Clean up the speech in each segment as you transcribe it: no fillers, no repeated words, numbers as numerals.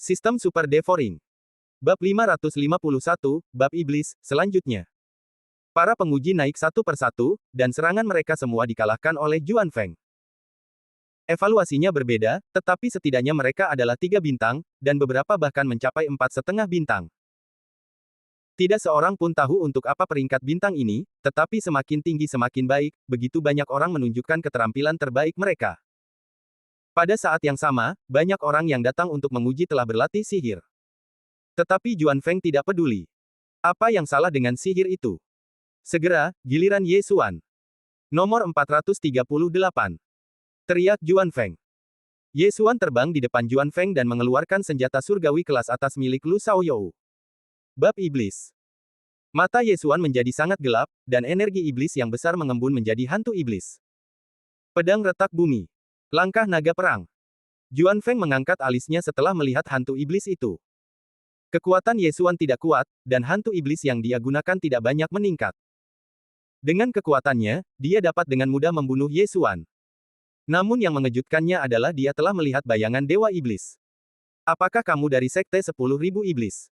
Sistem Super Devouring. Bab 551, Bab Iblis, selanjutnya. Para penguji naik satu persatu, dan serangan mereka semua dikalahkan oleh Juan Feng. Evaluasinya berbeda, tetapi setidaknya mereka adalah 3 bintang, dan beberapa bahkan mencapai 4,5 bintang. Tidak seorang pun tahu untuk apa peringkat bintang ini, tetapi semakin tinggi semakin baik, begitu banyak orang menunjukkan keterampilan terbaik mereka. Pada saat yang sama, banyak orang yang datang untuk menguji telah berlatih sihir. Tetapi Juan Feng tidak peduli. Apa yang salah dengan sihir itu? Segera, giliran Ye Xuan. Nomor 438. Teriak Juan Feng. Ye Xuan terbang di depan Juan Feng dan mengeluarkan senjata surgawi kelas atas milik Lu Xiaoyou. Bab Iblis. Mata Ye Xuan menjadi sangat gelap, dan energi iblis yang besar mengembun menjadi hantu iblis. Pedang retak bumi. Langkah naga perang. Juan Feng mengangkat alisnya setelah melihat hantu iblis itu. Kekuatan Ye Xuan tidak kuat, dan hantu iblis yang dia gunakan tidak banyak meningkat. Dengan kekuatannya, dia dapat dengan mudah membunuh Ye Xuan. Namun yang mengejutkannya adalah dia telah melihat bayangan Dewa Iblis. Apakah kamu dari Sekte 10.000 Iblis?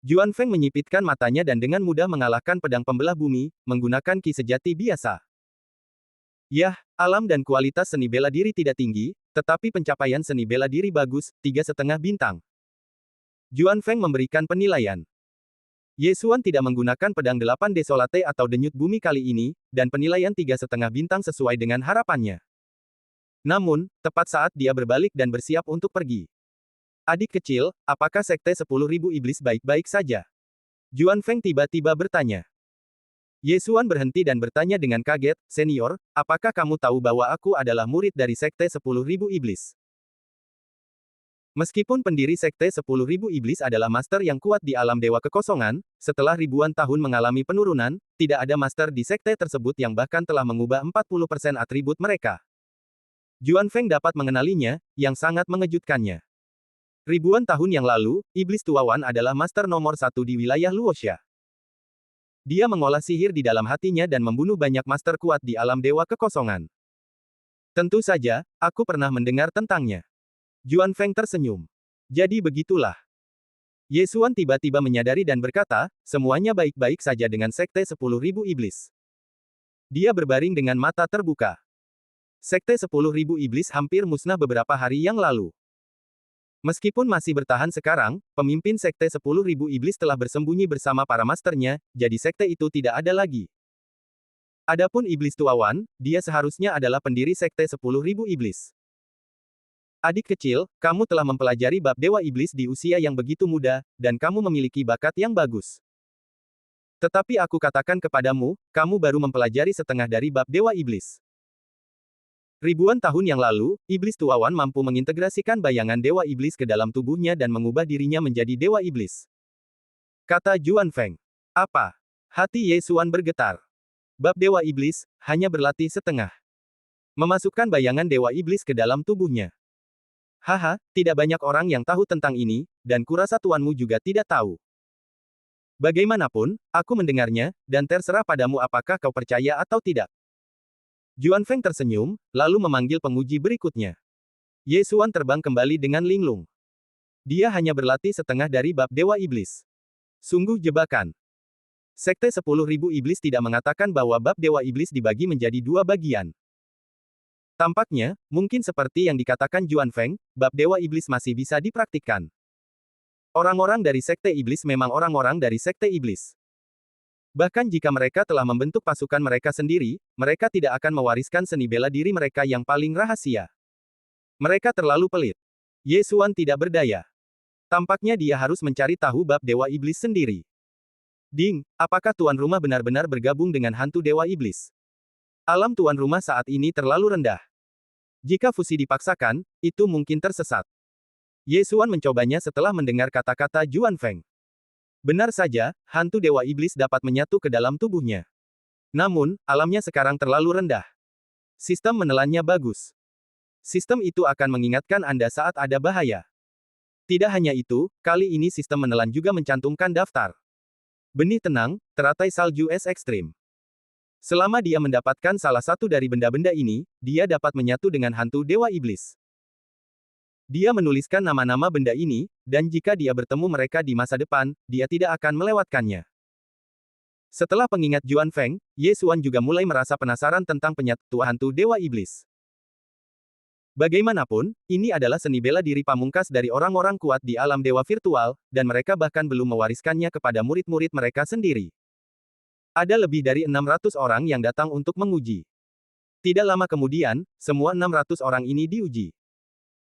Juan Feng menyipitkan matanya dan dengan mudah mengalahkan pedang pembelah bumi, menggunakan ki sejati biasa. Yah, alam dan kualitas seni bela diri tidak tinggi, tetapi pencapaian seni bela diri bagus, 3,5 bintang. Juan Feng memberikan penilaian. Ye Xuan tidak menggunakan pedang 8 desolate atau denyut bumi kali ini, dan penilaian 3,5 bintang sesuai dengan harapannya. Namun, tepat saat dia berbalik dan bersiap untuk pergi. Adik kecil, apakah Sekte 10.000 Iblis baik-baik saja? Juan Feng tiba-tiba bertanya. Ye Xuan berhenti dan bertanya dengan kaget, Senior, apakah kamu tahu bahwa aku adalah murid dari Sekte 10.000 Iblis? Meskipun pendiri Sekte 10.000 Iblis adalah master yang kuat di alam dewa kekosongan, setelah ribuan tahun mengalami penurunan, tidak ada master di sekte tersebut yang bahkan telah mengubah 40% atribut mereka. Juan Feng dapat mengenalinya, yang sangat mengejutkannya. Ribuan tahun yang lalu, Iblis Tuawan adalah master nomor 1 di wilayah Luoxia. Dia mengolah sihir di dalam hatinya dan membunuh banyak master kuat di alam dewa kekosongan. Tentu saja, aku pernah mendengar tentangnya. Juan Feng tersenyum. Jadi begitulah. Ye Xuan tiba-tiba menyadari dan berkata, semuanya baik-baik saja dengan Sekte 10.000 Iblis. Dia berbaring dengan mata terbuka. Sekte 10.000 Iblis hampir musnah beberapa hari yang lalu. Meskipun masih bertahan sekarang, pemimpin Sekte 10.000 Iblis telah bersembunyi bersama para masternya, jadi sekte itu tidak ada lagi. Adapun Iblis Tuawan, dia seharusnya adalah pendiri Sekte 10.000 Iblis. Adik kecil, kamu telah mempelajari bab Dewa Iblis di usia yang begitu muda, dan kamu memiliki bakat yang bagus. Tetapi aku katakan kepadamu, kamu baru mempelajari setengah dari bab Dewa Iblis. Ribuan tahun yang lalu, Iblis Tuawan mampu mengintegrasikan bayangan Dewa Iblis ke dalam tubuhnya dan mengubah dirinya menjadi Dewa Iblis. Kata Juan Feng. Apa? Hati Ye Xuan bergetar. Bab Dewa Iblis, hanya berlatih setengah. Memasukkan bayangan Dewa Iblis ke dalam tubuhnya. Haha, tidak banyak orang yang tahu tentang ini, dan kurasa tuanmu juga tidak tahu. Bagaimanapun, aku mendengarnya, dan terserah padamu apakah kau percaya atau tidak. Juan Feng tersenyum, lalu memanggil penguji berikutnya. Ye Xuan terbang kembali dengan linglung. Dia hanya berlatih setengah dari bab Dewa Iblis. Sungguh jebakan. Sekte 10.000 Iblis tidak mengatakan bahwa bab Dewa Iblis dibagi menjadi 2 bagian. Tampaknya, mungkin seperti yang dikatakan Juan Feng, bab Dewa Iblis masih bisa dipraktikkan. Orang-orang dari Sekte Iblis memang orang-orang dari Sekte Iblis. Bahkan jika mereka telah membentuk pasukan mereka sendiri, mereka tidak akan mewariskan seni bela diri mereka yang paling rahasia. Mereka terlalu pelit. Ye Xuan tidak berdaya. Tampaknya dia harus mencari tahu bab Dewa Iblis sendiri. Ding, apakah tuan rumah benar-benar bergabung dengan hantu Dewa Iblis? Alam tuan rumah saat ini terlalu rendah. Jika fusi dipaksakan, itu mungkin tersesat. Ye Xuan mencobanya setelah mendengar kata-kata Juan Feng. Benar saja, hantu Dewa Iblis dapat menyatu ke dalam tubuhnya. Namun, alamnya sekarang terlalu rendah. Sistem menelannya bagus. Sistem itu akan mengingatkan Anda saat ada bahaya. Tidak hanya itu, kali ini sistem menelan juga mencantumkan daftar. Benih tenang, teratai salju es ekstrim. Selama dia mendapatkan salah satu dari benda-benda ini, dia dapat menyatu dengan hantu Dewa Iblis. Dia menuliskan nama-nama benda ini, dan jika dia bertemu mereka di masa depan, dia tidak akan melewatkannya. Setelah pengingat Juan Feng, Ye Xuan juga mulai merasa penasaran tentang penyatu hantu Dewa Iblis. Bagaimanapun, ini adalah seni bela diri pamungkas dari orang-orang kuat di alam dewa virtual, dan mereka bahkan belum mewariskannya kepada murid-murid mereka sendiri. Ada lebih dari 600 orang yang datang untuk menguji. Tidak lama kemudian, semua 600 orang ini diuji.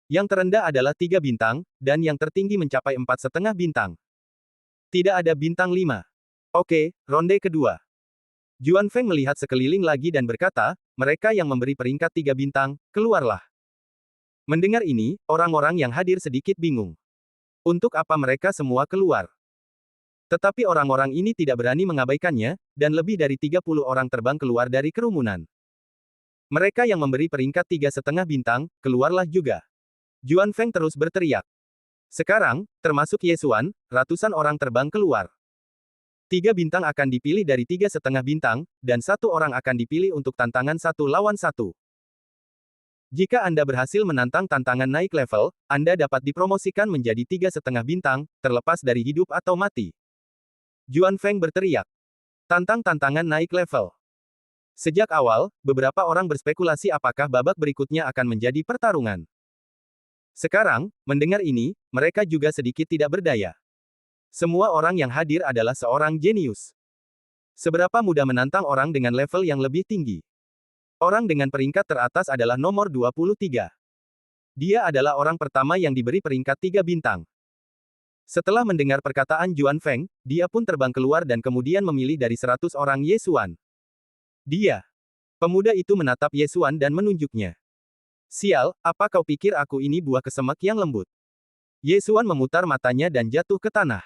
Yang terendah adalah 3 bintang, dan yang tertinggi mencapai 4,5 bintang. Tidak ada bintang 5. Oke, ronde kedua. Juan Feng melihat sekeliling lagi dan berkata, mereka yang memberi peringkat 3 bintang, keluarlah. Mendengar ini, orang-orang yang hadir sedikit bingung. Untuk apa mereka semua keluar? Tetapi orang-orang ini tidak berani mengabaikannya, dan lebih dari 30 orang terbang keluar dari kerumunan. Mereka yang memberi peringkat 3,5 bintang, keluarlah juga. Juan Feng terus berteriak. Sekarang, termasuk Ye Xuan, ratusan orang terbang keluar. 3 bintang akan dipilih dari 3,5 bintang, dan 1 orang akan dipilih untuk tantangan 1 lawan 1. Jika Anda berhasil menantang tantangan naik level, Anda dapat dipromosikan menjadi 3,5 bintang, terlepas dari hidup atau mati. Juan Feng berteriak. Tantang tantangan naik level. Sejak awal, beberapa orang berspekulasi apakah babak berikutnya akan menjadi pertarungan. Sekarang, mendengar ini, mereka juga sedikit tidak berdaya. Semua orang yang hadir adalah seorang jenius. Seberapa mudah menantang orang dengan level yang lebih tinggi? Orang dengan peringkat teratas adalah nomor 23. Dia adalah orang pertama yang diberi peringkat 3 bintang. Setelah mendengar perkataan Juan Feng, dia pun terbang keluar dan kemudian memilih dari 100 orang Ye Xuan. Dia. Pemuda itu menatap Ye Xuan dan menunjuknya. Sial, apa kau pikir aku ini buah kesemek yang lembut? Ye Xuan memutar matanya dan jatuh ke tanah.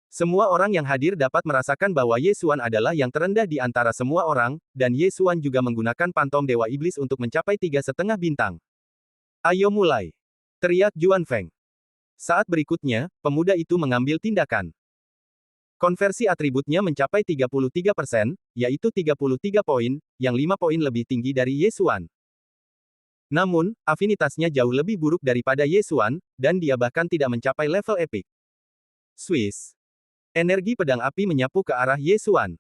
Semua orang yang hadir dapat merasakan bahwa Ye Xuan adalah yang terendah di antara semua orang, dan Ye Xuan juga menggunakan pantom Dewa Iblis untuk mencapai 3,5 bintang. Ayo mulai! Teriak Juan Feng. Saat berikutnya, pemuda itu mengambil tindakan. Konversi atributnya mencapai 33%, yaitu 33 poin, yang 5 poin lebih tinggi dari Ye Xuan. Namun, afinitasnya jauh lebih buruk daripada Ye Xuan, dan dia bahkan tidak mencapai level epik. Swiss. Energi pedang api menyapu ke arah Ye Xuan.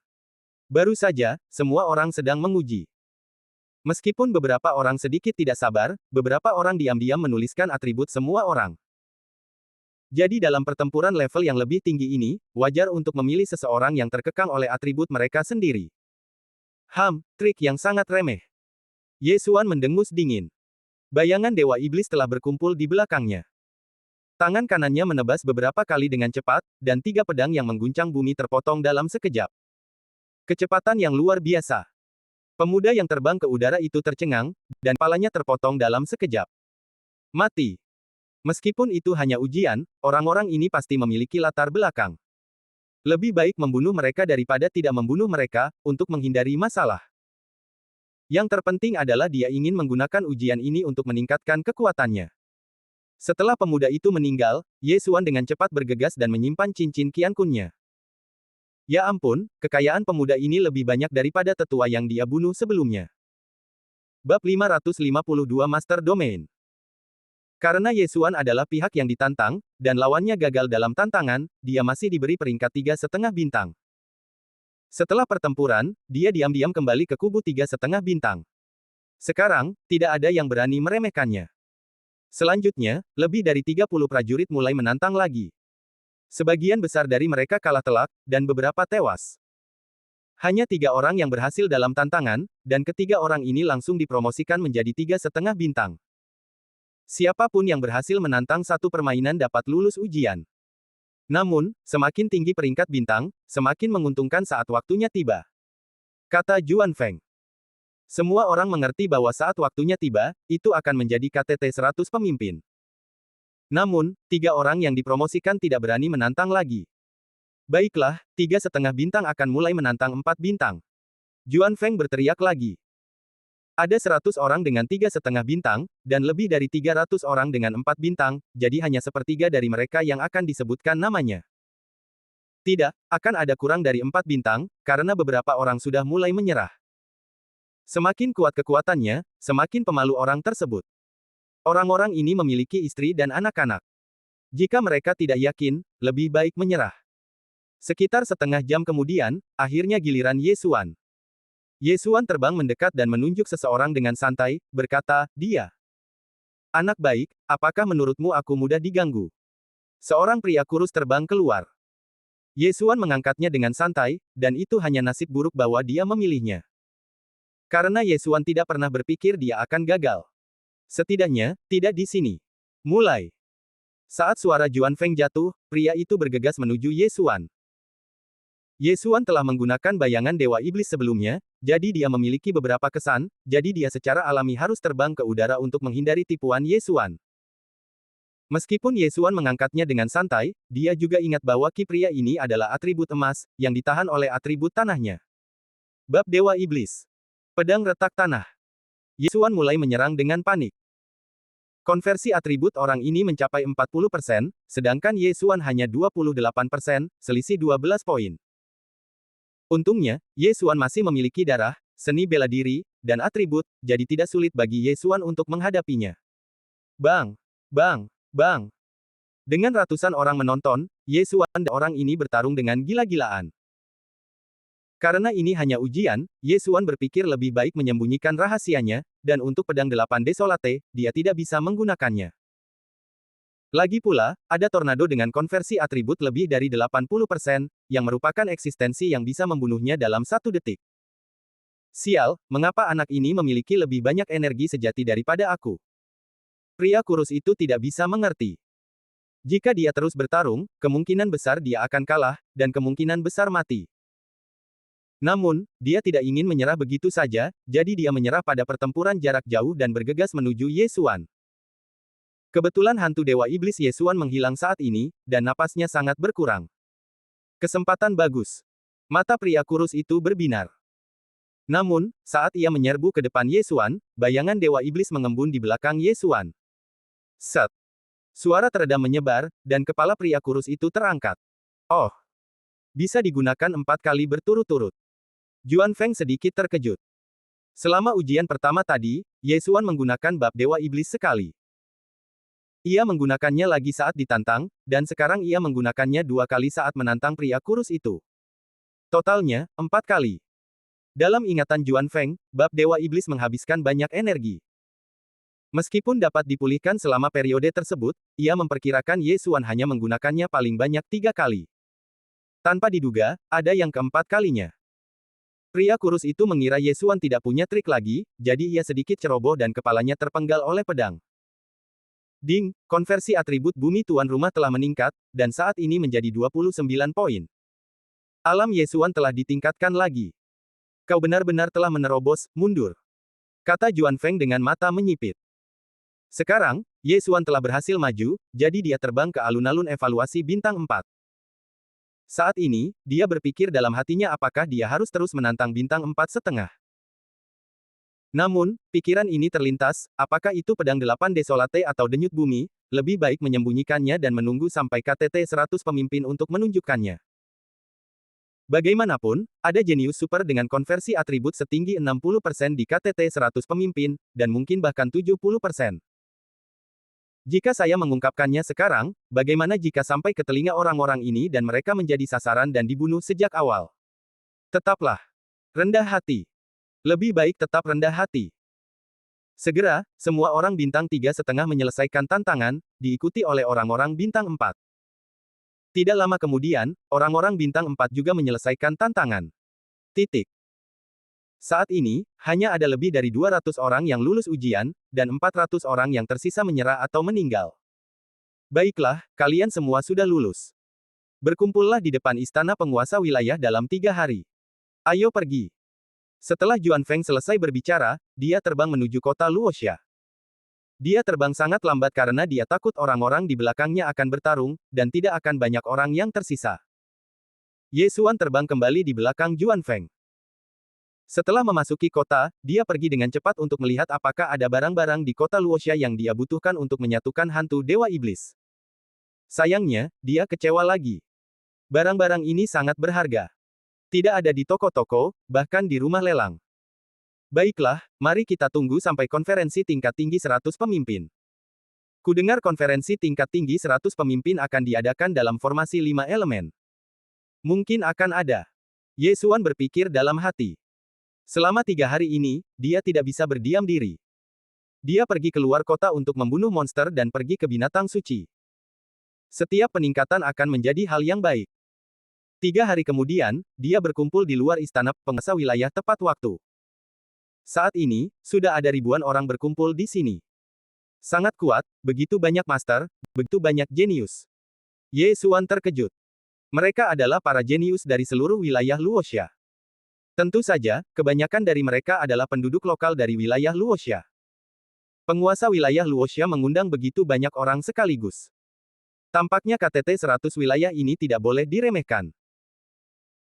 Baru saja, semua orang sedang menguji. Meskipun beberapa orang sedikit tidak sabar, beberapa orang diam-diam menuliskan atribut semua orang. Jadi dalam pertempuran level yang lebih tinggi ini, wajar untuk memilih seseorang yang terkekang oleh atribut mereka sendiri. Trik yang sangat remeh. Ye Xuan mendengus dingin. Bayangan Dewa Iblis telah berkumpul di belakangnya. Tangan kanannya menebas beberapa kali dengan cepat, dan 3 pedang yang mengguncang bumi terpotong dalam sekejap. Kecepatan yang luar biasa. Pemuda yang terbang ke udara itu tercengang, dan kepalanya terpotong dalam sekejap. Mati. Meskipun itu hanya ujian, orang-orang ini pasti memiliki latar belakang. Lebih baik membunuh mereka daripada tidak membunuh mereka, untuk menghindari masalah. Yang terpenting adalah dia ingin menggunakan ujian ini untuk meningkatkan kekuatannya. Setelah pemuda itu meninggal, Ye Xuan dengan cepat bergegas dan menyimpan cincin Qian Kunnya. Ya ampun, kekayaan pemuda ini lebih banyak daripada tetua yang dia bunuh sebelumnya. Bab 552 Master Domain. Karena Ye Xuan adalah pihak yang ditantang, dan lawannya gagal dalam tantangan, dia masih diberi peringkat 3,5 bintang. Setelah pertempuran, dia diam-diam kembali ke kubu 3,5 bintang. Sekarang, tidak ada yang berani meremehkannya. Selanjutnya, lebih dari 30 prajurit mulai menantang lagi. Sebagian besar dari mereka kalah telak, dan beberapa tewas. Hanya 3 orang yang berhasil dalam tantangan, dan ketiga orang ini langsung dipromosikan menjadi 3,5 bintang. Siapapun yang berhasil menantang satu permainan dapat lulus ujian. Namun, semakin tinggi peringkat bintang, semakin menguntungkan saat waktunya tiba. Kata Juan Feng. Semua orang mengerti bahwa saat waktunya tiba, itu akan menjadi KTT 100 pemimpin. Namun, 3 orang yang dipromosikan tidak berani menantang lagi. Baiklah, 3,5 bintang akan mulai menantang 4 bintang. Juan Feng berteriak lagi. Ada 100 orang dengan 3,5 bintang, dan lebih dari 300 orang dengan 4 bintang, jadi hanya sepertiga dari mereka yang akan disebutkan namanya. Tidak, akan ada kurang dari 4 bintang, karena beberapa orang sudah mulai menyerah. Semakin kuat kekuatannya, semakin pemalu orang tersebut. Orang-orang ini memiliki istri dan anak-anak. Jika mereka tidak yakin, lebih baik menyerah. Sekitar setengah jam kemudian, akhirnya giliran Ye Xuan. Ye Xuan terbang mendekat dan menunjuk seseorang dengan santai, berkata, "Dia. Anak baik, apakah menurutmu aku mudah diganggu?" Seorang pria kurus terbang keluar. Ye Xuan mengangkatnya dengan santai, dan itu hanya nasib buruk bahwa dia memilihnya. Karena Ye Xuan tidak pernah berpikir dia akan gagal. Setidaknya, tidak di sini. Mulai. Saat suara Juan Feng jatuh, pria itu bergegas menuju Ye Xuan. Ye Xuan telah menggunakan bayangan Dewa Iblis sebelumnya, jadi dia memiliki beberapa kesan, jadi dia secara alami harus terbang ke udara untuk menghindari tipuan Ye Xuan. Meskipun Ye Xuan mengangkatnya dengan santai, dia juga ingat bahwa ki pria ini adalah atribut emas, yang ditahan oleh atribut tanahnya. Bab Dewa Iblis. Pedang retak tanah. Ye Xuan mulai menyerang dengan panik. Konversi atribut orang ini mencapai 40%, sedangkan Ye Xuan hanya 28%, selisih 12 poin. Untungnya, Ye Xuan masih memiliki darah, seni bela diri, dan atribut, jadi tidak sulit bagi Ye Xuan untuk menghadapinya. Bang! Bang! Bang! Dengan ratusan orang menonton, Ye Xuan dan orang ini bertarung dengan gila-gilaan. Karena ini hanya ujian, Ye Xuan berpikir lebih baik menyembunyikan rahasianya, dan untuk pedang 8 Desolate, dia tidak bisa menggunakannya. Lagi pula, ada tornado dengan konversi atribut lebih dari 80%, yang merupakan eksistensi yang bisa membunuhnya dalam 1 detik. Sial, mengapa anak ini memiliki lebih banyak energi sejati daripada aku? Pria kurus itu tidak bisa mengerti. Jika dia terus bertarung, kemungkinan besar dia akan kalah, dan kemungkinan besar mati. Namun, dia tidak ingin menyerah begitu saja, jadi dia menyerah pada pertempuran jarak jauh dan bergegas menuju Ye Xuan. Kebetulan hantu Dewa Iblis Ye Xuan menghilang saat ini, dan napasnya sangat berkurang. Kesempatan bagus. Mata pria kurus itu berbinar. Namun, saat ia menyerbu ke depan Ye Xuan, bayangan Dewa Iblis mengembun di belakang Ye Xuan. Set. Suara teredam menyebar, dan kepala pria kurus itu terangkat. Oh! Bisa digunakan 4 kali berturut-turut. Juan Feng sedikit terkejut. Selama ujian pertama tadi, Ye Xuan menggunakan bab Dewa Iblis sekali. Ia menggunakannya lagi saat ditantang, dan sekarang ia menggunakannya 2 kali saat menantang pria kurus itu. Totalnya, 4 kali. Dalam ingatan Juan Feng, bab Dewa Iblis menghabiskan banyak energi. Meskipun dapat dipulihkan selama periode tersebut, ia memperkirakan Ye Xuan hanya menggunakannya paling banyak 3 kali. Tanpa diduga, ada yang keempat kalinya. Pria kurus itu mengira Ye Xuan tidak punya trik lagi, jadi ia sedikit ceroboh dan kepalanya terpenggal oleh pedang. Ding, konversi atribut bumi tuan rumah telah meningkat, dan saat ini menjadi 29 poin. Alam Ye Xuan telah ditingkatkan lagi. Kau benar-benar telah menerobos, mundur. Kata Juan Feng dengan mata menyipit. Sekarang, Ye Xuan telah berhasil maju, jadi dia terbang ke alun-alun evaluasi bintang 4. Saat ini, dia berpikir dalam hatinya apakah dia harus terus menantang bintang 4,5. Namun, pikiran ini terlintas, apakah itu pedang 8 Desolate atau denyut bumi, lebih baik menyembunyikannya dan menunggu sampai KTT 100 pemimpin untuk menunjukkannya. Bagaimanapun, ada jenius super dengan konversi atribut setinggi 60% di KTT 100 pemimpin, dan mungkin bahkan 70%. Jika saya mengungkapkannya sekarang, bagaimana jika sampai ke telinga orang-orang ini dan mereka menjadi sasaran dan dibunuh sejak awal? Tetaplah rendah hati. Lebih baik tetap rendah hati. Segera, semua orang bintang 3,5 menyelesaikan tantangan, diikuti oleh orang-orang bintang 4. Tidak lama kemudian, orang-orang bintang 4 juga menyelesaikan tantangan. Titik. Saat ini, hanya ada lebih dari 200 orang yang lulus ujian, dan 400 orang yang tersisa menyerah atau meninggal. Baiklah, kalian semua sudah lulus. Berkumpullah di depan istana penguasa wilayah dalam 3 hari. Ayo pergi. Setelah Juan Feng selesai berbicara, dia terbang menuju kota Luoxia. Dia terbang sangat lambat karena dia takut orang-orang di belakangnya akan bertarung, dan tidak akan banyak orang yang tersisa. Ye Xuan terbang kembali di belakang Juan Feng. Setelah memasuki kota, dia pergi dengan cepat untuk melihat apakah ada barang-barang di kota Luoxia yang dia butuhkan untuk menyatukan hantu Dewa Iblis. Sayangnya, dia kecewa lagi. Barang-barang ini sangat berharga. Tidak ada di toko-toko, bahkan di rumah lelang. Baiklah, mari kita tunggu sampai konferensi tingkat tinggi 100 pemimpin. Kudengar konferensi tingkat tinggi 100 pemimpin akan diadakan dalam formasi 5 elemen. Mungkin akan ada. Ye Xuan berpikir dalam hati. Selama 3 hari ini, dia tidak bisa berdiam diri. Dia pergi keluar kota untuk membunuh monster dan pergi ke binatang suci. Setiap peningkatan akan menjadi hal yang baik. 3 hari kemudian, dia berkumpul di luar istana penguasa wilayah tepat waktu. Saat ini, sudah ada ribuan orang berkumpul di sini. Sangat kuat, begitu banyak master, begitu banyak jenius. Ye Xuan terkejut. Mereka adalah para jenius dari seluruh wilayah Luoxia. Tentu saja, kebanyakan dari mereka adalah penduduk lokal dari wilayah Luoxia. Penguasa wilayah Luoxia mengundang begitu banyak orang sekaligus. Tampaknya KTT 100 wilayah ini tidak boleh diremehkan.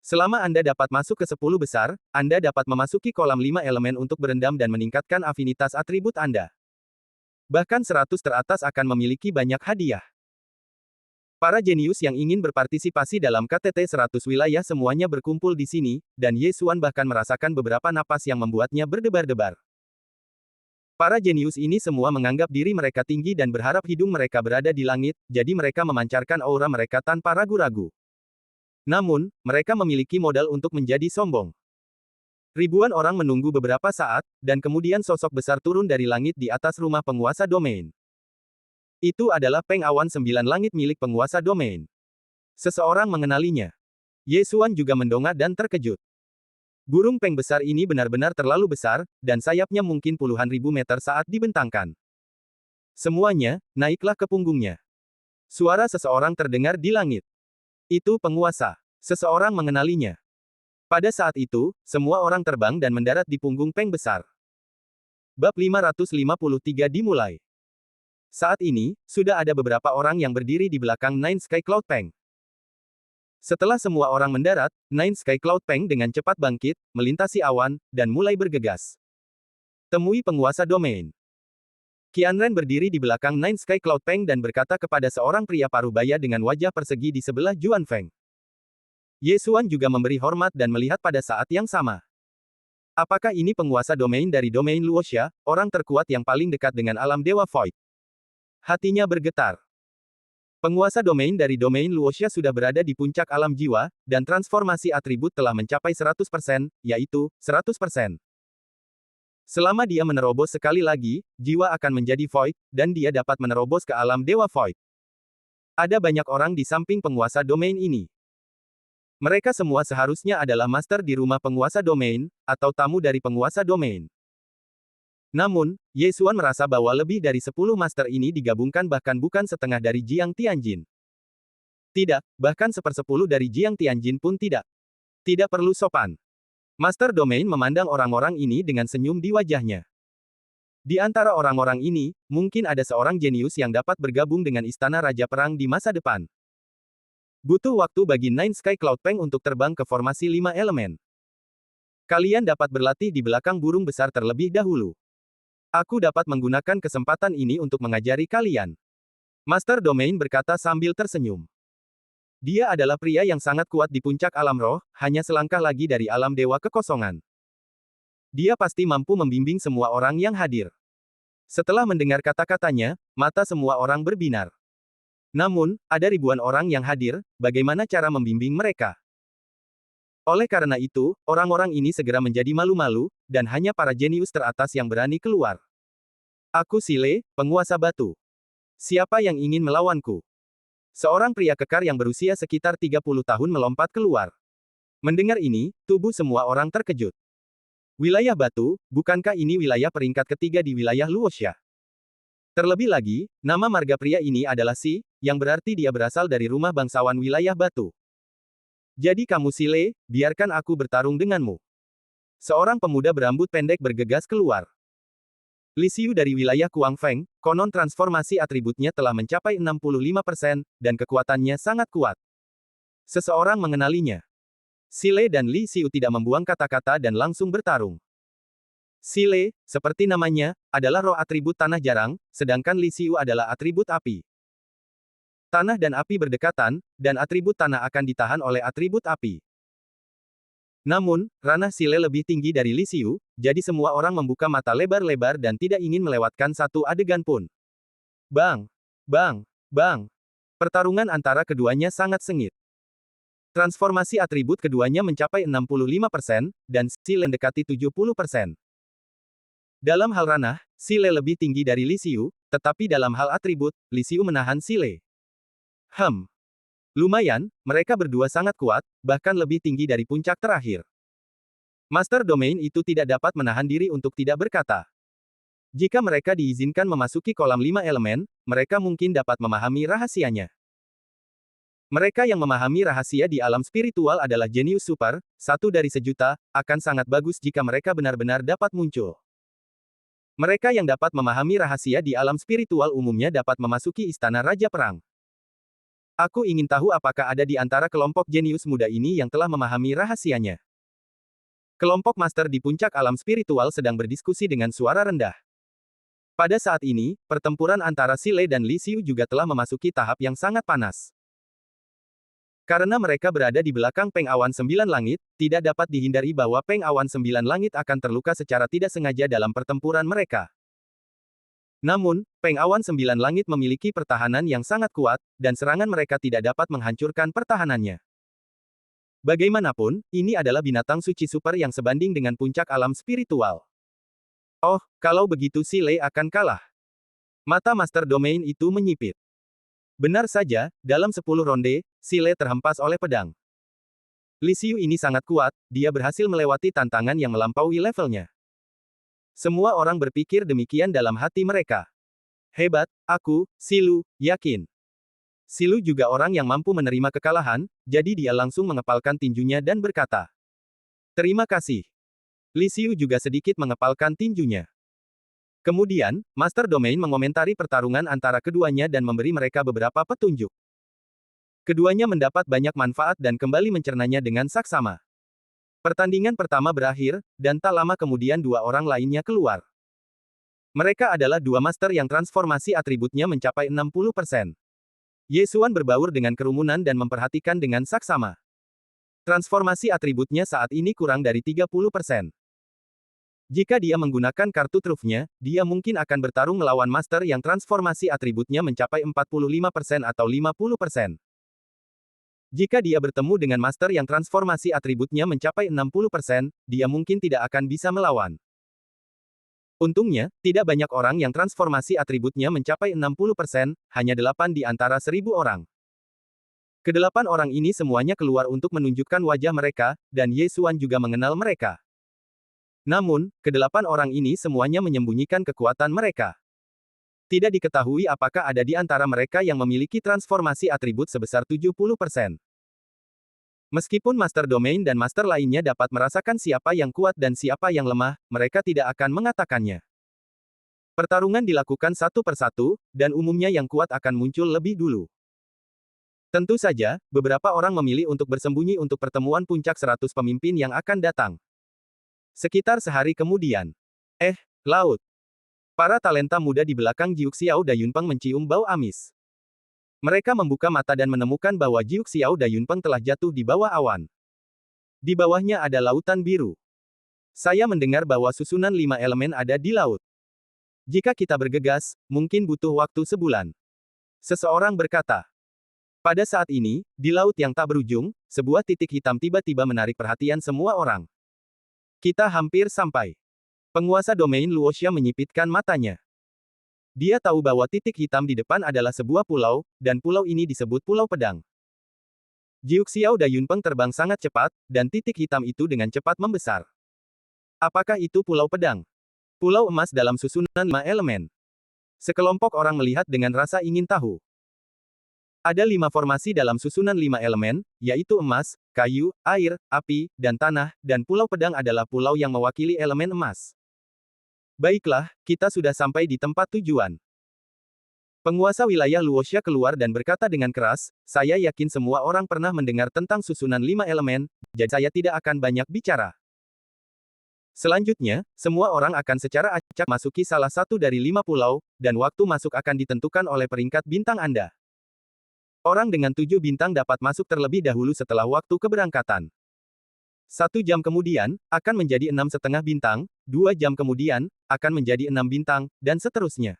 Selama Anda dapat masuk ke 10 besar, Anda dapat memasuki kolam 5 elemen untuk berendam dan meningkatkan afinitas atribut Anda. Bahkan 100 teratas akan memiliki banyak hadiah. Para jenius yang ingin berpartisipasi dalam KTT 100 wilayah semuanya berkumpul di sini, dan Ye Xuan bahkan merasakan beberapa napas yang membuatnya berdebar-debar. Para jenius ini semua menganggap diri mereka tinggi dan berharap hidung mereka berada di langit, jadi mereka memancarkan aura mereka tanpa ragu-ragu. Namun, mereka memiliki modal untuk menjadi sombong. Ribuan orang menunggu beberapa saat, dan kemudian sosok besar turun dari langit di atas rumah penguasa domain. Itu adalah Peng Awan 9 langit milik penguasa domain. Seseorang mengenalinya. Ye Xuan juga mendongak dan terkejut. Burung Peng besar ini benar-benar terlalu besar, dan sayapnya mungkin puluhan ribu meter saat dibentangkan. Semuanya, naiklah ke punggungnya. Suara seseorang terdengar di langit. Itu penguasa. Seseorang mengenalinya. Pada saat itu, semua orang terbang dan mendarat di punggung Peng besar. Bab 553 dimulai. Saat ini, sudah ada beberapa orang yang berdiri di belakang Nine Sky Cloud Peng. Setelah semua orang mendarat, Nine Sky Cloud Peng dengan cepat bangkit, melintasi awan, dan mulai bergegas. Temui penguasa domain. Qianren berdiri di belakang Nine Sky Cloud Peng dan berkata kepada seorang pria parubaya dengan wajah persegi di sebelah Juan Feng. Ye Xuan juga memberi hormat dan melihat pada saat yang sama. Apakah ini penguasa domain dari domain Luoxia, orang terkuat yang paling dekat dengan alam Dewa Void? Hatinya bergetar. Penguasa domain dari domain Luoxia sudah berada di puncak alam jiwa, dan transformasi atribut telah mencapai 100%, yaitu 100%. Selama dia menerobos sekali lagi, jiwa akan menjadi Void, dan dia dapat menerobos ke alam Dewa Void. Ada banyak orang di samping penguasa domain ini. Mereka semua seharusnya adalah master di rumah penguasa domain, atau tamu dari penguasa domain. Namun, Ye Xuan merasa bahwa lebih dari 10 master ini digabungkan bahkan bukan setengah dari Jiang Tianjin. Tidak, bahkan 1/10 dari Jiang Tianjin pun tidak. Tidak perlu sopan. Master domain memandang orang-orang ini dengan senyum di wajahnya. Di antara orang-orang ini, mungkin ada seorang jenius yang dapat bergabung dengan Istana Raja Perang di masa depan. Butuh waktu bagi Nine Sky Cloud Peng untuk terbang ke formasi 5 elemen. Kalian dapat berlatih di belakang burung besar terlebih dahulu. Aku dapat menggunakan kesempatan ini untuk mengajari kalian. Master Domain berkata sambil tersenyum. Dia adalah pria yang sangat kuat di puncak alam roh, hanya selangkah lagi dari alam dewa kekosongan. Dia pasti mampu membimbing semua orang yang hadir. Setelah mendengar kata-katanya, mata semua orang berbinar. Namun, ada ribuan orang yang hadir, bagaimana cara membimbing mereka? Oleh karena itu, orang-orang ini segera menjadi malu-malu, dan hanya para jenius teratas yang berani keluar. Aku Sile, penguasa batu. Siapa yang ingin melawanku? Seorang pria kekar yang berusia sekitar 30 tahun melompat keluar. Mendengar ini, tubuh semua orang terkejut. Wilayah batu, bukankah ini wilayah peringkat ketiga di wilayah Luoxia? Terlebih lagi, nama marga pria ini adalah Si, yang berarti dia berasal dari rumah bangsawan wilayah batu. Jadi kamu Sile, biarkan aku bertarung denganmu. Seorang pemuda berambut pendek bergegas keluar. Li Xiu dari wilayah Kuangfeng, konon transformasi atributnya telah mencapai 65%, dan kekuatannya sangat kuat. Seseorang mengenalinya. Sile dan Li Xiu tidak membuang kata-kata dan langsung bertarung. Sile, seperti namanya, adalah roh atribut tanah jarang, sedangkan Li Xiu adalah atribut api. Tanah dan api berdekatan, dan atribut tanah akan ditahan oleh atribut api. Namun, ranah Sile lebih tinggi dari Li Xiu, jadi semua orang membuka mata lebar-lebar dan tidak ingin melewatkan satu adegan pun. Bang! Bang! Bang! Pertarungan antara keduanya sangat sengit. Transformasi atribut keduanya mencapai 65%, dan Sile mendekati 70%. Dalam hal ranah, Sile lebih tinggi dari Li Xiu, tetapi dalam hal atribut, Li Xiu menahan Sile. Lumayan, mereka berdua sangat kuat, bahkan lebih tinggi dari puncak terakhir. Master Domain itu tidak dapat menahan diri untuk tidak berkata. Jika mereka diizinkan memasuki kolam 5 elemen, mereka mungkin dapat memahami rahasianya. Mereka yang memahami rahasia di alam spiritual adalah jenius super, satu dari sejuta, akan sangat bagus jika mereka benar-benar dapat muncul. Mereka yang dapat memahami rahasia di alam spiritual umumnya dapat memasuki istana Raja Perang. Aku ingin tahu apakah ada di antara kelompok jenius muda ini yang telah memahami rahasianya. Kelompok master di puncak alam spiritual sedang berdiskusi dengan suara rendah. Pada saat ini, pertempuran antara Sile dan Li Xiu juga telah memasuki tahap yang sangat panas. Karena mereka berada di belakang Peng Awan Sembilan Langit, tidak dapat dihindari bahwa Peng Awan Sembilan Langit akan terluka secara tidak sengaja dalam pertempuran mereka. Namun, Peng Awan Sembilan Langit memiliki pertahanan yang sangat kuat, dan serangan mereka tidak dapat menghancurkan pertahanannya. Bagaimanapun, ini adalah binatang suci super yang sebanding dengan puncak alam spiritual. Oh, kalau begitu Sile akan kalah. Mata Master Domain itu menyipit. Benar saja, dalam 10 ronde, Sile terhempas oleh pedang. Li Xiu ini sangat kuat, dia berhasil melewati tantangan yang melampaui levelnya. Semua orang berpikir demikian dalam hati mereka. Hebat, aku, Silu, yakin. Silu juga orang yang mampu menerima kekalahan, jadi dia langsung mengepalkan tinjunya dan berkata. Terima kasih. Li Xiu juga sedikit mengepalkan tinjunya. Kemudian, Master Domain mengomentari pertarungan antara keduanya dan memberi mereka beberapa petunjuk. Keduanya mendapat banyak manfaat dan kembali mencernanya dengan saksama. Pertandingan pertama berakhir, dan tak lama kemudian dua orang lainnya keluar. Mereka adalah dua master yang transformasi atributnya mencapai 60%. Ye Xuan berbaur dengan kerumunan dan memperhatikan dengan saksama. Transformasi atributnya saat ini kurang dari 30%. Jika dia menggunakan kartu trufnya, dia mungkin akan bertarung melawan master yang transformasi atributnya mencapai 45% atau 50%. Jika dia bertemu dengan master yang transformasi atributnya mencapai 60%, dia mungkin tidak akan bisa melawan. Untungnya, tidak banyak orang yang transformasi atributnya mencapai 60%, hanya 8 di antara 1000 orang. Kedelapan orang ini semuanya keluar untuk menunjukkan wajah mereka, dan Ye Xuan juga mengenal mereka. Namun, kedelapan orang ini semuanya menyembunyikan kekuatan mereka. Tidak diketahui apakah ada di antara mereka yang memiliki transformasi atribut sebesar 70%. Meskipun Master Domain dan Master lainnya dapat merasakan siapa yang kuat dan siapa yang lemah, mereka tidak akan mengatakannya. Pertarungan dilakukan satu persatu, dan umumnya yang kuat akan muncul lebih dulu. Tentu saja, beberapa orang memilih untuk bersembunyi untuk pertemuan puncak 100 pemimpin yang akan datang. Sekitar sehari kemudian. Laut. Para talenta muda di belakang Jiu Xiao Dayunpeng mencium bau amis. Mereka membuka mata dan menemukan bahwa Jiu Xiao Dayunpeng telah jatuh di bawah awan. Di bawahnya ada lautan biru. Saya mendengar bahwa susunan 5 elemen ada di laut. Jika kita bergegas, mungkin butuh waktu sebulan. Seseorang berkata. Pada saat ini, di laut yang tak berujung, sebuah titik hitam tiba-tiba menarik perhatian semua orang. Kita hampir sampai. Penguasa domain Luoxia menyipitkan matanya. Dia tahu bahwa titik hitam di depan adalah sebuah pulau, dan pulau ini disebut Pulau Pedang. Jiu Xiao Dayunpeng terbang sangat cepat, dan titik hitam itu dengan cepat membesar. Apakah itu Pulau Pedang? Pulau emas dalam susunan 5 elemen. Sekelompok orang melihat dengan rasa ingin tahu. Ada 5 formasi dalam susunan 5 elemen, yaitu emas, kayu, air, api, dan tanah, dan Pulau Pedang adalah pulau yang mewakili elemen emas. Baiklah, kita sudah sampai di tempat tujuan. Penguasa wilayah Luoxia keluar dan berkata dengan keras, saya yakin semua orang pernah mendengar tentang susunan 5 elemen, jadi saya tidak akan banyak bicara. Selanjutnya, semua orang akan secara acak masuki salah satu dari 5 pulau, dan waktu masuk akan ditentukan oleh peringkat bintang Anda. Orang dengan 7 bintang dapat masuk terlebih dahulu setelah waktu keberangkatan. 1 jam kemudian, akan menjadi 6,5 bintang, 2 jam kemudian, akan menjadi 6 bintang, dan seterusnya.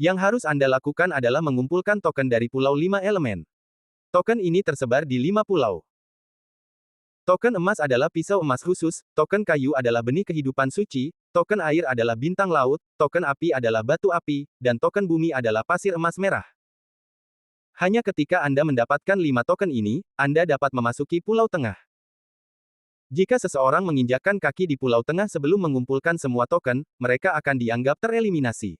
Yang harus Anda lakukan adalah mengumpulkan token dari Pulau 5 Elemen. Token ini tersebar di 5 pulau. Token emas adalah pisau emas khusus, token kayu adalah benih kehidupan suci, token air adalah bintang laut, token api adalah batu api, dan token bumi adalah pasir emas merah. Hanya ketika Anda mendapatkan 5 token ini, Anda dapat memasuki Pulau Tengah. Jika seseorang menginjakkan kaki di Pulau Tengah sebelum mengumpulkan semua token, mereka akan dianggap tereliminasi.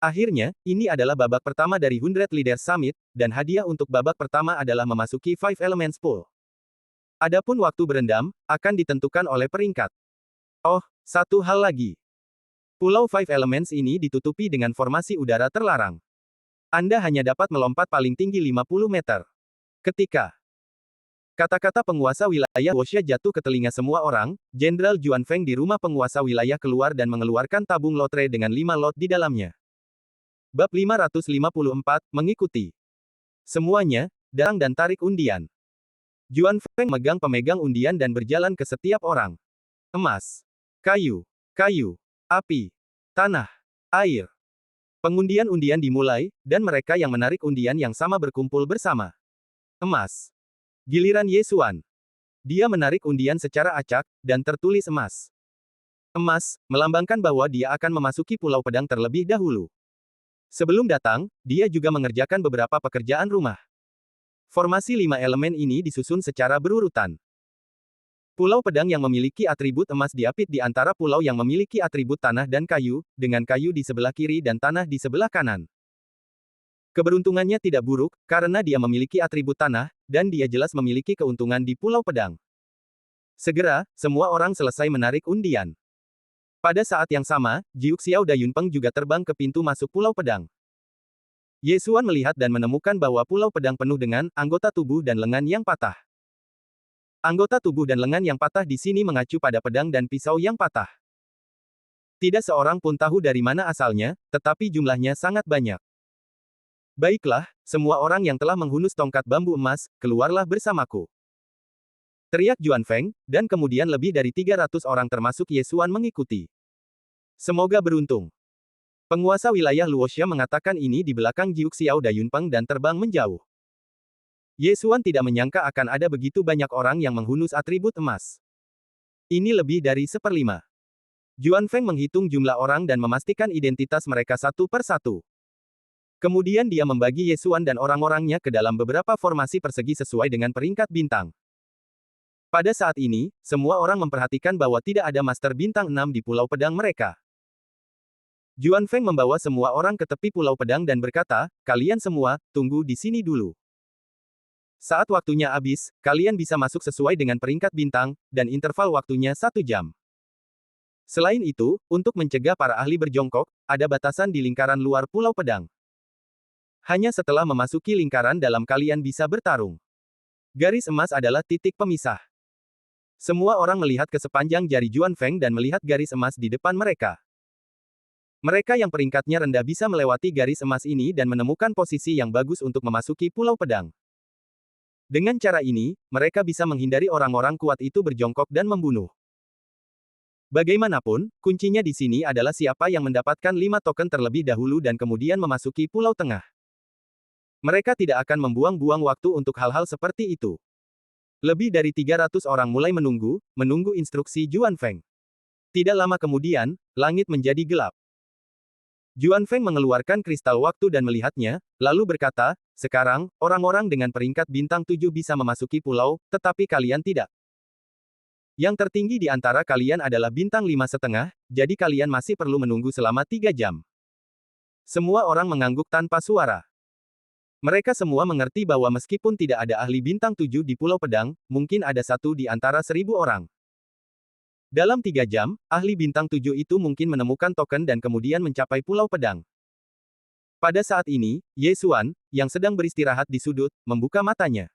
Akhirnya, ini adalah babak pertama dari 100 Leaders Summit, dan hadiah untuk babak pertama adalah memasuki 5 Elements Pool. Adapun waktu berendam, akan ditentukan oleh peringkat. Oh, satu hal lagi. Pulau 5 Elements ini ditutupi dengan formasi udara terlarang. Anda hanya dapat melompat paling tinggi 50 meter. Ketika kata-kata penguasa wilayah Wuxia jatuh ke telinga semua orang, Jenderal Juan Feng di rumah penguasa wilayah keluar dan mengeluarkan tabung lotre dengan 5 lot di dalamnya. Bab 554, mengikuti. Semuanya, datang dan tarik undian. Juan Feng megang pemegang undian dan berjalan ke setiap orang. Emas, kayu, api, tanah, air. Pengundian-undian dimulai, dan mereka yang menarik undian yang sama berkumpul bersama. Emas. Giliran Ye Xuan. Dia menarik undian secara acak, dan tertulis emas. Emas, melambangkan bahwa dia akan memasuki Pulau Pedang terlebih dahulu. Sebelum datang, dia juga mengerjakan beberapa pekerjaan rumah. Formasi 5 elemen ini disusun secara berurutan. Pulau Pedang yang memiliki atribut emas diapit di antara pulau yang memiliki atribut tanah dan kayu, dengan kayu di sebelah kiri dan tanah di sebelah kanan. Keberuntungannya tidak buruk, karena dia memiliki atribut tanah, dan dia jelas memiliki keuntungan di Pulau Pedang. Segera, semua orang selesai menarik undian. Pada saat yang sama, Jiuk Xiao Dayunpeng juga terbang ke pintu masuk Pulau Pedang. Ye Xuan melihat dan menemukan bahwa Pulau Pedang penuh dengan anggota tubuh dan lengan yang patah. Anggota tubuh dan lengan yang patah di sini mengacu pada pedang dan pisau yang patah. Tidak seorang pun tahu dari mana asalnya, tetapi jumlahnya sangat banyak. Baiklah, semua orang yang telah menghunus tongkat bambu emas, keluarlah bersamaku. Teriak Juan Feng, dan kemudian lebih dari 300 orang termasuk Ye Xuan mengikuti. Semoga beruntung. Penguasa wilayah Luoxia mengatakan ini di belakang Jiuk Xiao Dayunpeng dan terbang menjauh. Ye Xuan tidak menyangka akan ada begitu banyak orang yang menghunus atribut emas. Ini lebih dari 1/5. Juan Feng menghitung jumlah orang dan memastikan identitas mereka satu per satu. Kemudian dia membagi Ye Xuan dan orang-orangnya ke dalam beberapa formasi persegi sesuai dengan peringkat bintang. Pada saat ini, semua orang memperhatikan bahwa tidak ada Master Bintang 6 di Pulau Pedang mereka. Juan Feng membawa semua orang ke tepi Pulau Pedang dan berkata, kalian semua, tunggu di sini dulu. Saat waktunya habis, kalian bisa masuk sesuai dengan peringkat bintang, dan interval waktunya 1 jam. Selain itu, untuk mencegah para ahli berjongkok, ada batasan di lingkaran luar Pulau Pedang. Hanya setelah memasuki lingkaran dalam kalian bisa bertarung. Garis emas adalah titik pemisah. Semua orang melihat ke sepanjang jari Juan Feng dan melihat garis emas di depan mereka. Mereka yang peringkatnya rendah bisa melewati garis emas ini dan menemukan posisi yang bagus untuk memasuki Pulau Pedang. Dengan cara ini, mereka bisa menghindari orang-orang kuat itu berjongkok dan membunuh. Bagaimanapun, kuncinya di sini adalah siapa yang mendapatkan 5 token terlebih dahulu dan kemudian memasuki Pulau Tengah. Mereka tidak akan membuang-buang waktu untuk hal-hal seperti itu. Lebih dari 300 orang mulai menunggu instruksi Juan Feng. Tidak lama kemudian, langit menjadi gelap. Juan Feng mengeluarkan kristal waktu dan melihatnya, lalu berkata, sekarang, orang-orang dengan peringkat bintang 7 bisa memasuki pulau, tetapi kalian tidak. Yang tertinggi di antara kalian adalah bintang 5,5, jadi kalian masih perlu menunggu selama 3 jam. Semua orang mengangguk tanpa suara. Mereka semua mengerti bahwa meskipun tidak ada ahli bintang 7 di Pulau Pedang, mungkin ada satu di antara 1000 orang. Dalam 3 jam, ahli bintang 7 itu mungkin menemukan token dan kemudian mencapai Pulau Pedang. Pada saat ini, Ye Xuan, yang sedang beristirahat di sudut, membuka matanya.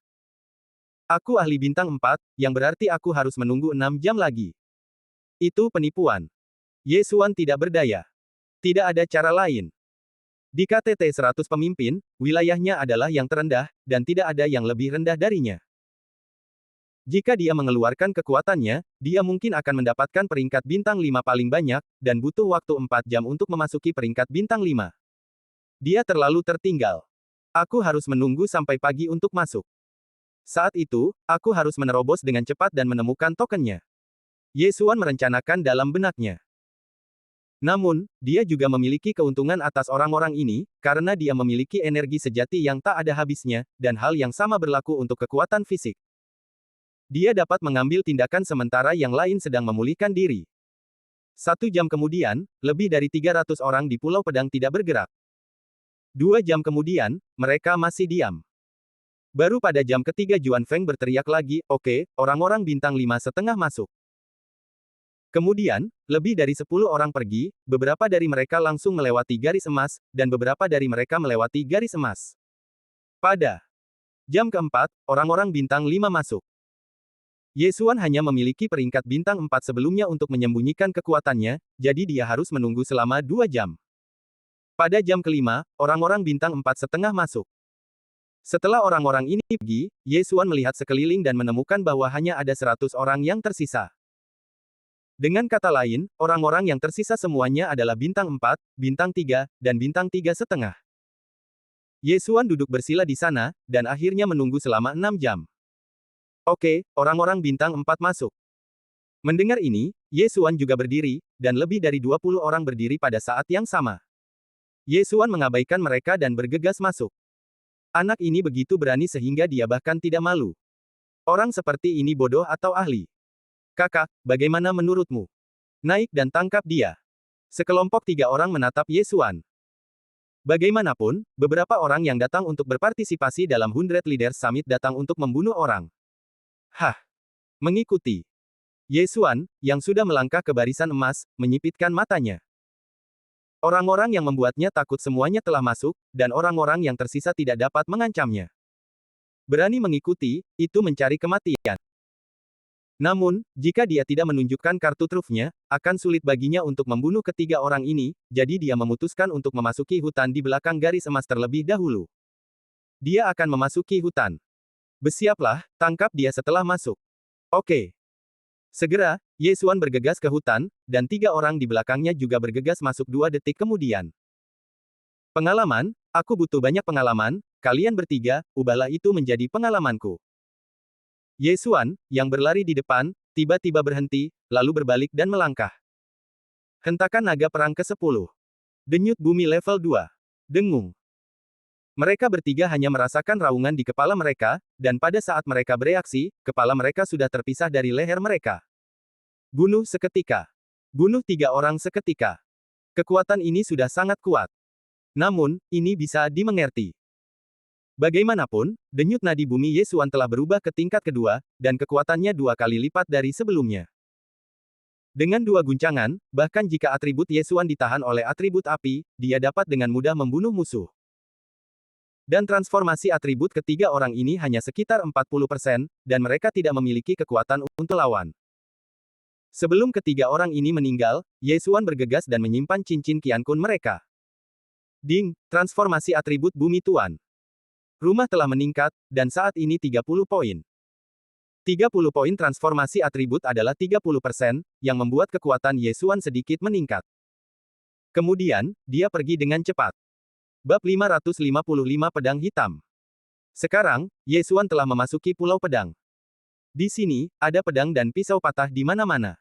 Aku ahli bintang 4, yang berarti aku harus menunggu 6 jam lagi. Itu penipuan. Ye Xuan tidak berdaya. Tidak ada cara lain. Di KTT 100 pemimpin, wilayahnya adalah yang terendah, dan tidak ada yang lebih rendah darinya. Jika dia mengeluarkan kekuatannya, dia mungkin akan mendapatkan peringkat bintang 5 paling banyak, dan butuh waktu 4 jam untuk memasuki peringkat bintang 5. Dia terlalu tertinggal. Aku harus menunggu sampai pagi untuk masuk. Saat itu, aku harus menerobos dengan cepat dan menemukan tokennya. Ye Xuan merencanakan dalam benaknya. Namun, dia juga memiliki keuntungan atas orang-orang ini, karena dia memiliki energi sejati yang tak ada habisnya, dan hal yang sama berlaku untuk kekuatan fisik. Dia dapat mengambil tindakan sementara yang lain sedang memulihkan diri. 1 jam kemudian, lebih dari 300 orang di Pulau Pedang tidak bergerak. 2 jam kemudian, mereka masih diam. Baru pada jam ketiga Juan Feng berteriak lagi, "Oke, orang-orang bintang 5,5 masuk." Kemudian, lebih dari 10 orang pergi, beberapa dari mereka langsung melewati garis emas, dan beberapa dari mereka melewati garis emas. Pada jam keempat, orang-orang bintang 5 masuk. Ye Xuan hanya memiliki peringkat bintang 4 sebelumnya untuk menyembunyikan kekuatannya, jadi dia harus menunggu selama 2 jam. Pada jam kelima, orang-orang bintang 4,5 masuk. Setelah orang-orang ini pergi, Ye Xuan melihat sekeliling dan menemukan bahwa hanya ada 100 orang yang tersisa. Dengan kata lain, orang-orang yang tersisa semuanya adalah bintang 4, bintang 3, dan bintang 3,5. Ye Xuan duduk bersila di sana, dan akhirnya menunggu selama 6 jam. Oke, orang-orang bintang 4 masuk. Mendengar ini, Ye Xuan juga berdiri, dan lebih dari 20 orang berdiri pada saat yang sama. Ye Xuan mengabaikan mereka dan bergegas masuk. Anak ini begitu berani sehingga dia bahkan tidak malu. Orang seperti ini bodoh atau ahli? Kakak, bagaimana menurutmu? Naik dan tangkap dia. Sekelompok 3 orang menatap Ye Xuan. Bagaimanapun, beberapa orang yang datang untuk berpartisipasi dalam 100 Leaders Summit datang untuk membunuh orang. Hah? Mengikuti. Ye Xuan, yang sudah melangkah ke barisan emas, menyipitkan matanya. Orang-orang yang membuatnya takut semuanya telah masuk, dan orang-orang yang tersisa tidak dapat mengancamnya. Berani mengikuti, itu mencari kematian. Namun, jika dia tidak menunjukkan kartu trufnya, akan sulit baginya untuk membunuh ketiga orang ini, jadi dia memutuskan untuk memasuki hutan di belakang garis emas terlebih dahulu. Dia akan memasuki hutan. Bersiaplah, tangkap dia setelah masuk. Oke. Segera, Ye Xuan bergegas ke hutan, dan 3 orang di belakangnya juga bergegas masuk 2 detik kemudian. Pengalaman, aku butuh banyak pengalaman, kalian bertiga, ubahlah itu menjadi pengalamanku. Ye Xuan, yang berlari di depan, tiba-tiba berhenti, lalu berbalik dan melangkah. Hentakan naga perang ke-10. Denyut bumi level 2. Dengung. Mereka bertiga hanya merasakan raungan di kepala mereka, dan pada saat mereka bereaksi, kepala mereka sudah terpisah dari leher mereka. Bunuh seketika. Bunuh 3 orang seketika. Kekuatan ini sudah sangat kuat. Namun, ini bisa dimengerti. Bagaimanapun, denyut nadi bumi Ye Xuan telah berubah ke tingkat kedua, dan kekuatannya 2 kali lipat dari sebelumnya. Dengan 2 guncangan, bahkan jika atribut Ye Xuan ditahan oleh atribut api, dia dapat dengan mudah membunuh musuh. Dan transformasi atribut ketiga orang ini hanya sekitar 40%, dan mereka tidak memiliki kekuatan untuk lawan. Sebelum ketiga orang ini meninggal, Ye Xuan bergegas dan menyimpan cincin Qiankun mereka. Ding, transformasi atribut bumi tuan. Rumah telah meningkat, dan saat ini 30 poin. 30 poin transformasi atribut adalah 30%, yang membuat kekuatan Ye Xuan sedikit meningkat. Kemudian, dia pergi dengan cepat. Bab 555 Pedang Hitam. Sekarang, Ye Xuan telah memasuki Pulau Pedang. Di sini, ada pedang dan pisau patah di mana-mana.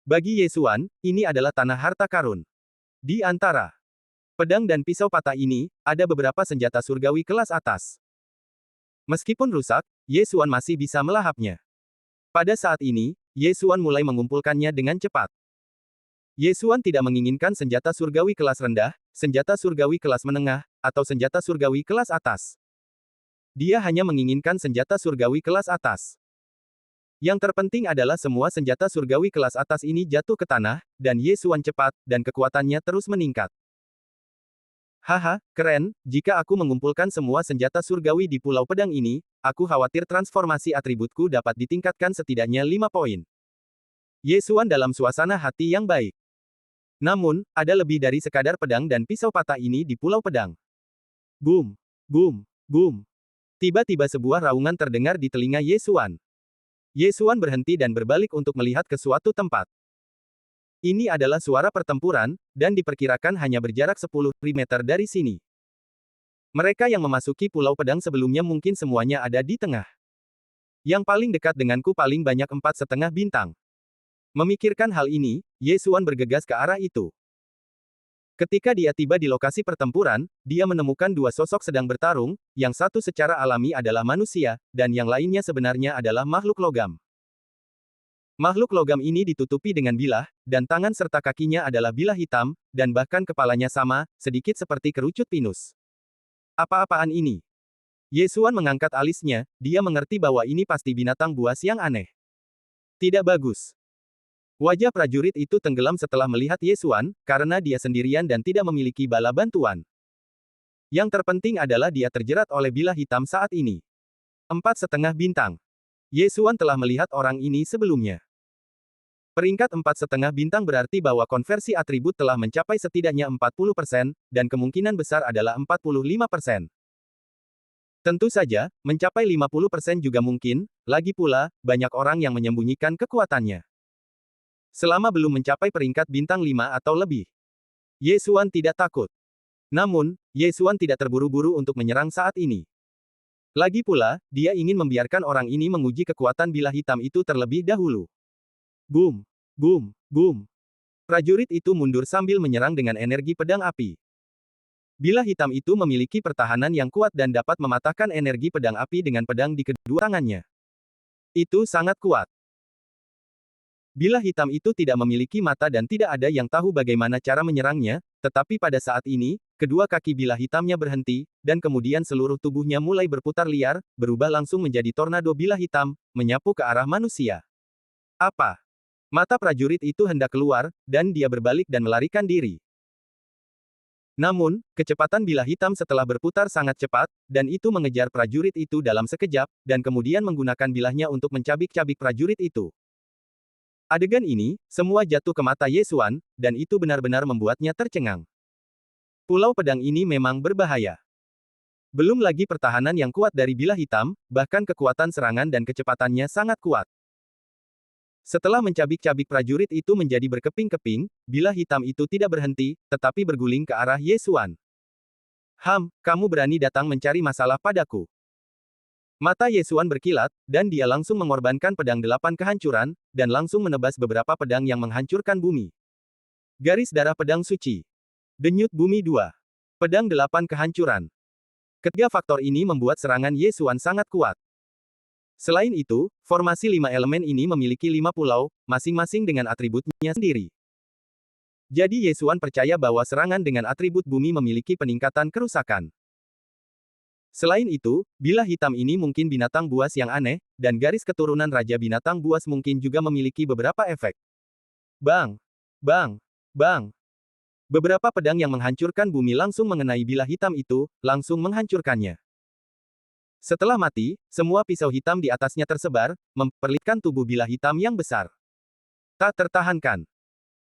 Bagi Ye Xuan, ini adalah tanah harta karun. Di antara pedang dan pisau patah ini, ada beberapa senjata surgawi kelas atas. Meskipun rusak, Ye Xuan masih bisa melahapnya. Pada saat ini, Ye Xuan mulai mengumpulkannya dengan cepat. Ye Xuan tidak menginginkan senjata surgawi kelas rendah, senjata surgawi kelas menengah, atau senjata surgawi kelas atas. Dia hanya menginginkan senjata surgawi kelas atas. Yang terpenting adalah semua senjata surgawi kelas atas ini jatuh ke tanah, dan Ye Xuan cepat, dan kekuatannya terus meningkat. Haha, keren, jika aku mengumpulkan semua senjata surgawi di Pulau Pedang ini, aku khawatir transformasi atributku dapat ditingkatkan setidaknya 5 poin. Ye Xuan dalam suasana hati yang baik. Namun, ada lebih dari sekadar pedang dan pisau patah ini di Pulau Pedang. Boom! Boom! Boom! Tiba-tiba sebuah raungan terdengar di telinga Ye Xuan. Ye Xuan berhenti dan berbalik untuk melihat ke suatu tempat. Ini adalah suara pertempuran, dan diperkirakan hanya berjarak 10 meter dari sini. Mereka yang memasuki Pulau Pedang sebelumnya mungkin semuanya ada di tengah. Yang paling dekat denganku paling banyak 4,5 bintang. Memikirkan hal ini, Ye Xuan bergegas ke arah itu. Ketika dia tiba di lokasi pertempuran, dia menemukan dua sosok sedang bertarung, yang satu secara alami adalah manusia, dan yang lainnya sebenarnya adalah makhluk logam. Makhluk logam ini ditutupi dengan bilah, dan tangan serta kakinya adalah bilah hitam, dan bahkan kepalanya sama, sedikit seperti kerucut pinus. Apa-apaan ini? Ye Xuan mengangkat alisnya, dia mengerti bahwa ini pasti binatang buas yang aneh. Tidak bagus. Wajah prajurit itu tenggelam setelah melihat Ye Xuan, karena dia sendirian dan tidak memiliki bala bantuan. Yang terpenting adalah dia terjerat oleh bilah hitam saat ini. 4,5 bintang. Ye Xuan telah melihat orang ini sebelumnya. Peringkat 4,5 bintang berarti bahwa konversi atribut telah mencapai setidaknya 40%, dan kemungkinan besar adalah 45%. Tentu saja, mencapai 50% juga mungkin, lagi pula, banyak orang yang menyembunyikan kekuatannya. Selama belum mencapai peringkat bintang 5 atau lebih, Ye Xuan tidak takut. Namun, Ye Xuan tidak terburu-buru untuk menyerang saat ini. Lagi pula, dia ingin membiarkan orang ini menguji kekuatan bilah hitam itu terlebih dahulu. Boom! Boom! Boom! Prajurit itu mundur sambil menyerang dengan energi pedang api. Bilah hitam itu memiliki pertahanan yang kuat dan dapat mematahkan energi pedang api dengan pedang di kedua tangannya. Itu sangat kuat. Bilah hitam itu tidak memiliki mata dan tidak ada yang tahu bagaimana cara menyerangnya, tetapi pada saat ini, kedua kaki bilah hitamnya berhenti, dan kemudian seluruh tubuhnya mulai berputar liar, berubah langsung menjadi tornado bilah hitam, menyapu ke arah manusia. Apa? Mata prajurit itu hendak keluar, dan dia berbalik dan melarikan diri. Namun, kecepatan bilah hitam setelah berputar sangat cepat, dan itu mengejar prajurit itu dalam sekejap, dan kemudian menggunakan bilahnya untuk mencabik-cabik prajurit itu. Adegan ini, semua jatuh ke mata Ye Xuan, dan itu benar-benar membuatnya tercengang. Pulau Pedang ini memang berbahaya. Belum lagi pertahanan yang kuat dari bilah hitam, bahkan kekuatan serangan dan kecepatannya sangat kuat. Setelah mencabik-cabik prajurit itu menjadi berkeping-keping, bilah hitam itu tidak berhenti, tetapi berguling ke arah Ye Xuan. Kamu berani datang mencari masalah padaku. Mata Ye Xuan berkilat, dan dia langsung mengorbankan pedang 8 kehancuran, dan langsung menebas beberapa pedang yang menghancurkan bumi. Garis darah pedang suci. Denyut bumi 2. Pedang 8 kehancuran. Ketiga faktor ini membuat serangan Ye Xuan sangat kuat. Selain itu, formasi 5 elemen ini memiliki 5 pulau, masing-masing dengan atributnya sendiri. Jadi Ye Xuan percaya bahwa serangan dengan atribut bumi memiliki peningkatan kerusakan. Selain itu, bilah hitam ini mungkin binatang buas yang aneh, dan garis keturunan Raja Binatang Buas mungkin juga memiliki beberapa efek. Bang! Bang! Bang! Beberapa pedang yang menghancurkan bumi langsung mengenai bilah hitam itu, langsung menghancurkannya. Setelah mati, semua pisau hitam di atasnya tersebar, memperlihatkan tubuh bilah hitam yang besar. Tak tertahankan.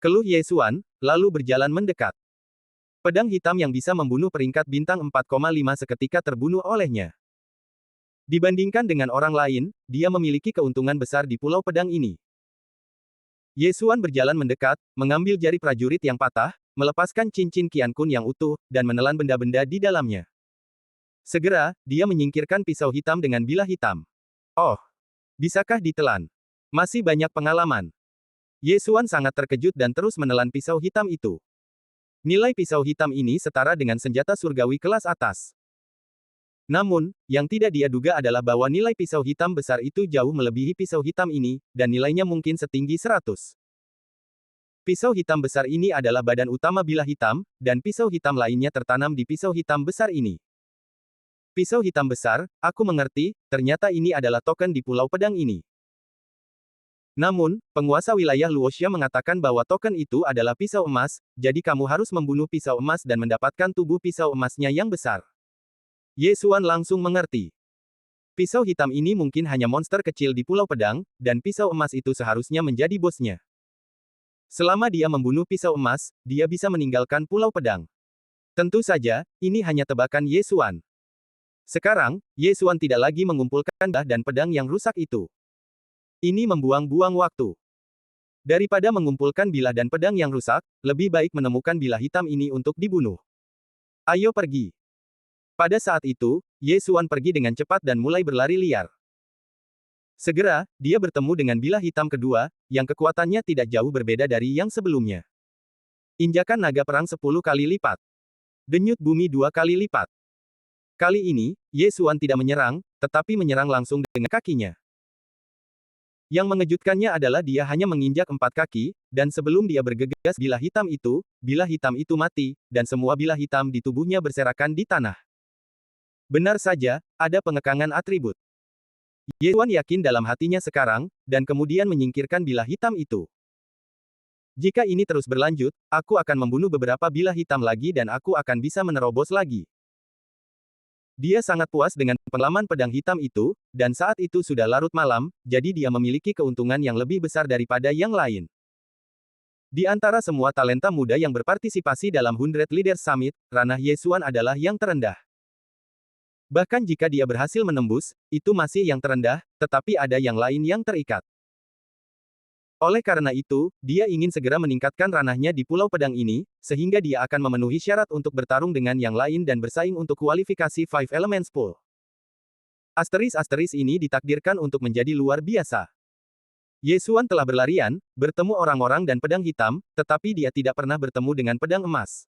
Keluh Ye Xuan, lalu berjalan mendekat. Pedang hitam yang bisa membunuh peringkat bintang 4,5 seketika terbunuh olehnya. Dibandingkan dengan orang lain, dia memiliki keuntungan besar di Pulau Pedang ini. Ye Xuan berjalan mendekat, mengambil jari prajurit yang patah, melepaskan cincin Qian Kun yang utuh, dan menelan benda-benda di dalamnya. Segera, dia menyingkirkan pisau hitam dengan bilah hitam. Oh, bisakah ditelan? Masih banyak pengalaman. Ye Xuan sangat terkejut dan terus menelan pisau hitam itu. Nilai pisau hitam ini setara dengan senjata surgawi kelas atas. Namun, yang tidak dia duga adalah bahwa nilai pisau hitam besar itu jauh melebihi pisau hitam ini, dan nilainya mungkin setinggi 100. Pisau hitam besar ini adalah badan utama bilah hitam, dan pisau hitam lainnya tertanam di pisau hitam besar ini. Pisau hitam besar, aku mengerti, ternyata ini adalah token di Pulau Pedang ini. Namun, penguasa wilayah Luoxia mengatakan bahwa token itu adalah pisau emas, jadi kamu harus membunuh pisau emas dan mendapatkan tubuh pisau emasnya yang besar. Ye Xuan langsung mengerti. Pisau hitam ini mungkin hanya monster kecil di Pulau Pedang, dan pisau emas itu seharusnya menjadi bosnya. Selama dia membunuh pisau emas, dia bisa meninggalkan Pulau Pedang. Tentu saja, ini hanya tebakan Ye Xuan. Sekarang, Ye Xuan tidak lagi mengumpulkan bah dan pedang yang rusak itu. Ini membuang-buang waktu. Daripada mengumpulkan bilah dan pedang yang rusak, lebih baik menemukan bilah hitam ini untuk dibunuh. Ayo pergi. Pada saat itu, Ye Xuan pergi dengan cepat dan mulai berlari liar. Segera, dia bertemu dengan bilah hitam kedua, yang kekuatannya tidak jauh berbeda dari yang sebelumnya. Injakan naga perang 10 kali lipat. Denyut bumi 2 kali lipat. Kali ini, Ye Xuan tidak menyerang, tetapi menyerang langsung dengan kakinya. Yang mengejutkannya adalah dia hanya menginjak 4 kaki, dan sebelum dia bergegas bilah hitam itu mati, dan semua bilah hitam di tubuhnya berserakan di tanah. Benar saja, ada pengekangan atribut. Ye Xuan yakin dalam hatinya sekarang, dan kemudian menyingkirkan bilah hitam itu. Jika ini terus berlanjut, aku akan membunuh beberapa bilah hitam lagi dan aku akan bisa menerobos lagi. Dia sangat puas dengan pengalaman pedang hitam itu, dan saat itu sudah larut malam, jadi dia memiliki keuntungan yang lebih besar daripada yang lain. Di antara semua talenta muda yang berpartisipasi dalam 100 Leaders Summit, ranah Ye Xuan adalah yang terendah. Bahkan jika dia berhasil menembus, itu masih yang terendah, tetapi ada yang lain yang terikat. Oleh karena itu, dia ingin segera meningkatkan ranahnya di Pulau Pedang ini, sehingga dia akan memenuhi syarat untuk bertarung dengan yang lain dan bersaing untuk kualifikasi Five Elements Pool. Asteris-asteris ini ditakdirkan untuk menjadi luar biasa. Ye Xuan telah berlarian, bertemu orang-orang dan pedang hitam, tetapi dia tidak pernah bertemu dengan pedang emas.